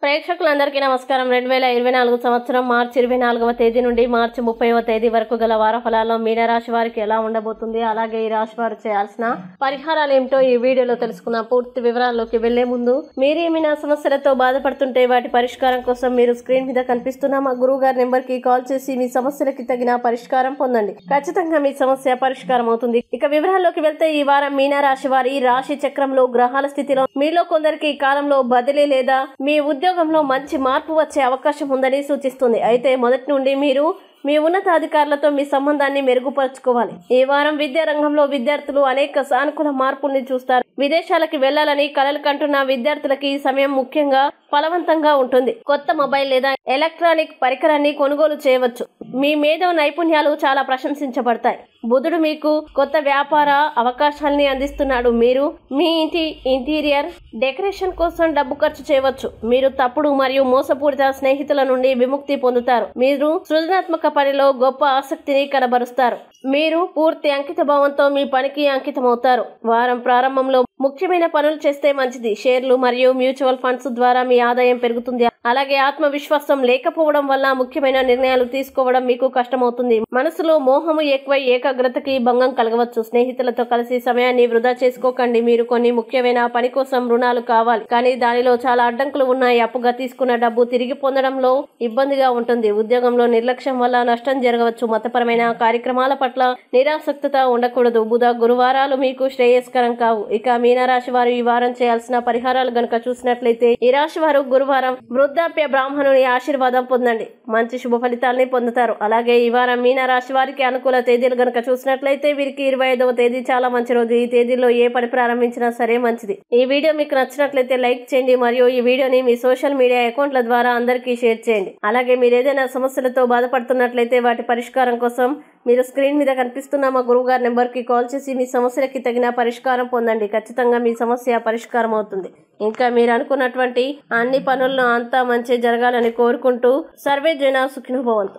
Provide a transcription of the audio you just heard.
ప్రేక్షకులందరికీ నమస్కారం. 2024 సంవత్సరం మార్చి 24వ తేదీ నుండి మార్చి 30వ తేదీ వరకు గల వార ఫలాల్లో మీనరాశి వారికి ఎలా ఉండబోతుంది, అలాగే ఈ రాశి వారు చేయాల్సిన పరిహారాలు ఏమిటో ఈ వీడియోలో తెలుసుకుందాం. పూర్తి వివరాల్లోకి వెళ్లే ముందు మీరు ఏమైనా సమస్యలతో బాధపడుతుంటే వాటి పరిష్కారం కోసం మీరు స్క్రీన్ మీద కనిపిస్తున్న మా గురువు గారి నెంబర్ కి కాల్ చేసి మీ సమస్యలకి తగిన పరిష్కారం పొందండి. ఖచ్చితంగా మీ సమస్య పరిష్కారం అవుతుంది. ఇక వివరాల్లోకి వెళ్తే ఈ వారం మీనరాశి వారి రాశి చక్రంలో గ్రహాల స్థితిలో మీలో కొందరికి ఈ కాలంలో బదిలీ లేదా మీ ఉద్యోగంలో మంచి మార్పు వచ్చే అవకాశం ఉందని సూచిస్తుంది. అయితే మొదటి నుండి మీరు మీ ఉన్నతాధికారులతో మీ సంబంధాన్ని మెరుగుపరుచుకోవాలి. ఈ వారం విద్యా రంగంలో విద్యార్థులు అనేక సానుకూల మార్పుల్ని చూస్తారు. విదేశాలకు వెళ్లాలని కలలు కంటున్న విద్యార్థులకి ఈ సమయం ముఖ్యంగా ఫలవంతంగా ఉంటుంది. కొత్త మొబైల్ లేదా ఎలక్ట్రానిక్ పరికరాన్ని కొనుగోలు చేయవచ్చు. మీ మేధో నైపుణ్యాలు చాలా ప్రశంసించబడతాయి. బుధుడు మీకు కొత్త వ్యాపార అవకాశాలని అందిస్తున్నాడు. మీరు మీ ఇంటి ఇంటీరియర్ డెకరేషన్ కోసం డబ్బు ఖర్చు చేయవచ్చు. మీరు తప్పుడు మరియు మోసపూరిత స్నేహితుల నుండి విముక్తి పొందుతారు. మీరు సృజనాత్మక పనిలో గొప్ప ఆసక్తిని కనబరుస్తారు. మీరు పూర్తి అంకిత భావంతో మీ పనికి అంకితమవుతారు. వారం ప్రారంభంలో ముఖ్యమైన పనులు చేస్తే మంచిది. షేర్లు మరియు మ్యూచువల్ ఫండ్స్ ద్వారా మీ ఆదాయం పెరుగుతుంది. అలాగే ఆత్మవిశ్వాసం లేకపోవడం వల్ల ముఖ్యమైన నిర్ణయాలు తీసుకోవడం మీకు కష్టమవుతుంది. మనసులో మోహము ఎక్కువై ఏకాగ్రతకి భంగం కలగవచ్చు. స్నేహితులతో కలిసి సమయాన్ని వృధా చేసుకోకండి. మీరు కొన్ని ముఖ్యమైన పని కోసం రుణాలు కావాలి, కానీ దానిలో చాలా అడ్డంకులు ఉన్నాయి. అప్పుగా తీసుకున్న డబ్బు తిరిగి పొందడంలో ఇబ్బందిగా ఉంటుంది. ఉద్యోగంలో నిర్లక్ష్యం వల్ల నష్టం జరగవచ్చు. మతపరమైన కార్యక్రమాల పట్ల నిరాసక్తత ఉండకూడదు. బుధ గురువారాలు మీకు శ్రేయస్కరం కావు. ఇక మీనరాశి వారు ఈ వారం చేయాల్సిన పరిహారాలు గనక చూసినట్లయితే ఈ రాశి వారు గురువారం వృద్ధాప్య బ్రాహ్మణుని ఆశీర్వాదం పొందండి. మంచి శుభ ఫలితాలని పొందుతారు. అలాగే ఈ వారం మీనరాశి వారికి అనుకూల తేదీలు గనక చూసినట్లయితే వీరికి 25వ తేదీ చాలా మంచి రోజు. ఈ తేదీలో ఏ పని ప్రారంభించినా సరే మంచిది. ఈ వీడియో మీకు నచ్చినట్లయితే లైక్ చేయండి మరియు ఈ వీడియోని మీ సోషల్ మీడియా అకౌంట్ల ద్వారా అందరికీ షేర్ చేయండి. అలాగే మీరు ఏదైనా సమస్యలతో బాధపడుతున్నట్లయితే వాటి పరిష్కారం కోసం మీరు స్క్రీన్ మీద కనిపిస్తున్న మా గురువు గారి నెంబర్ కి కాల్ చేసి మీ సమస్యలకి తగిన పరిష్కారం పొందండి. ఖచ్చితంగా మీ సమస్య పరిష్కారం అవుతుంది. ఇంకా మీరు అనుకున్నటువంటి అన్ని పనుల్లో అంతా మంచి జరగాలని కోరుకుంటూ సర్వే జన సుఖినో భవంతు.